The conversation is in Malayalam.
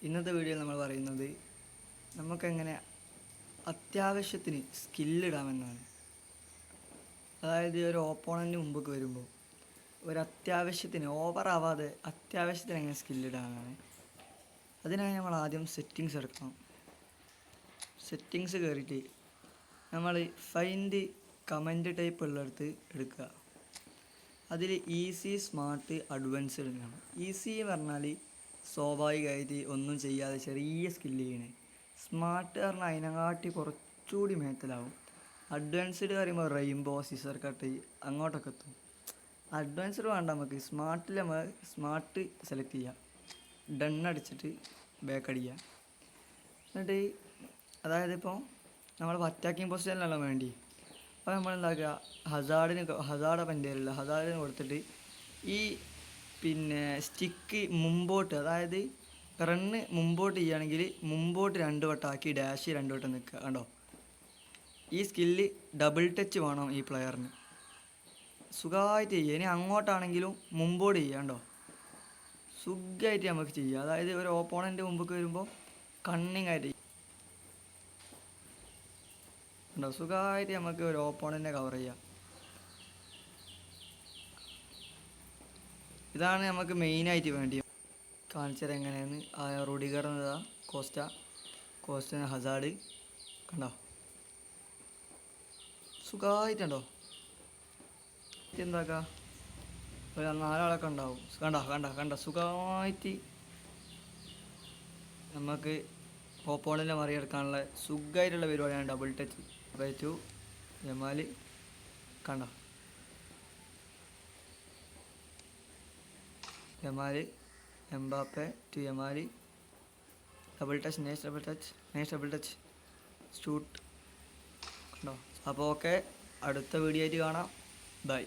ഇന്നത്തെ വീഡിയോയിൽ നമ്മൾ പറയുന്നത് നമുക്കെങ്ങനെ അത്യാവശ്യത്തിന് സ്കില്ലിടാമെന്നാണ്. അതായത് ഒരു ഓപ്പോണൻ്റ് മുമ്പൊക്കെ വരുമ്പോൾ ഒരു അത്യാവശ്യത്തിന് ഓവറാവാതെ അത്യാവശ്യത്തിന് എങ്ങനെ സ്കില്ലിടാമെന്നാണ്. അതിനായി നമ്മൾ ആദ്യം സെറ്റിങ്സ് എടുക്കണം. സെറ്റിങ്സ് കയറിയിട്ട് നമ്മൾ ഫൈൻഡ് കമൻറ്റ് ടൈപ്പ് ഉള്ളിടത്ത് എടുക്കുക. അതിൽ ഈസി, സ്മാർട്ട്, അഡ്വാൻസ്ഡ് എന്നാണ്. ഈസി എന്ന് പറഞ്ഞാൽ സ്വാഭാവികമായിട്ട് ഒന്നും ചെയ്യാതെ ചെറിയ സ്കില്ല് ചെയ്യണേ. സ്മാർട്ട് പറഞ്ഞാൽ അതിനെക്കാട്ടി കുറച്ചുകൂടി മേത്തലാവും. അഡ്വാൻസ്ഡ് പറയുമ്പോൾ റെയിൻബോ, സിസർ കട്ട് അങ്ങോട്ടൊക്കെ എത്തും. അഡ്വാൻസ്ഡ് വേണ്ട, നമുക്ക് സ്മാർട്ടിൽ നമ്മൾ സ്മാർട്ട് സെലക്ട് ചെയ്യുക, ഡൺ അടിച്ചിട്ട് ബാക്ക് അടിക്കുക. എന്നിട്ട് അതായത് ഇപ്പോൾ നമ്മൾ അറ്റാക്കിംഗ് പൊസിഷനിലല്ല വേണ്ടി, അപ്പോൾ നമ്മൾ എന്താക്കുക, ഹസാർഡ് പെൻറ്റേരില്ല, ഹസാർഡിന് കൊടുത്തിട്ട് ഈ സ്റ്റിക്ക് മുമ്പോട്ട്, അതായത് റണ്ണ് മുമ്പോട്ട് ചെയ്യുകയാണെങ്കിൽ മുമ്പോട്ട് 2 വട്ടമാക്കി ഡാഷ് 2 വട്ടം നിൽക്കുക. കണ്ടോ, ഈ സ്കില്ല് ഡബിൾ ടച്ച് വേണം ഈ പ്ലെയറിന്. സുഖമായിട്ട് ചെയ്യുക. ഇനി അങ്ങോട്ടാണെങ്കിലും മുമ്പോട്ട് ചെയ്യുക. കണ്ടോ, സുഖമായിട്ട് നമുക്ക് ചെയ്യാം. അതായത് ഒരു ഓപ്പോണൻ്റ് മുമ്പൊക്കെ വരുമ്പോൾ കണ്ണിങ് ആയിട്ട് ഉണ്ടോ, സുഖമായിട്ട് നമുക്ക് ഒരു ഓപ്പോണൻറ്റിനെ കവർ ചെയ്യാം. ഇതാണ് നമുക്ക് മെയിനായിട്ട് വേണ്ടി. കാണിച്ചത് എങ്ങനെയാണ്. റുഡിഗർ എന്നതാ കോസ്റ്റ ഹസാർഡ് കണ്ടോ, സുഖമായിട്ടുണ്ടോ. എന്താക്കാം, ഒരു 4 ആളൊക്കെ ഉണ്ടാവും. കണ്ട സുഖമായിട്ട് നമുക്ക് ഓപ്പോണൻറ്റിനെ മറികടക്കാനുള്ള സുഖമായിട്ടുള്ള പരിപാടിയാണ് ഡബിൾ ടച്ച്. ടു യമാൽ കണ്ടോ, Yamal Mbappe to Yamal, double touch, നേഷ് ഡബിൾ ടച്ച് ഷൂട്ട് കണ്ടോ. അപ്പോൾ ഓക്കെ, അടുത്ത വീഡിയോ ആയിട്ട് കാണാം. ബൈ.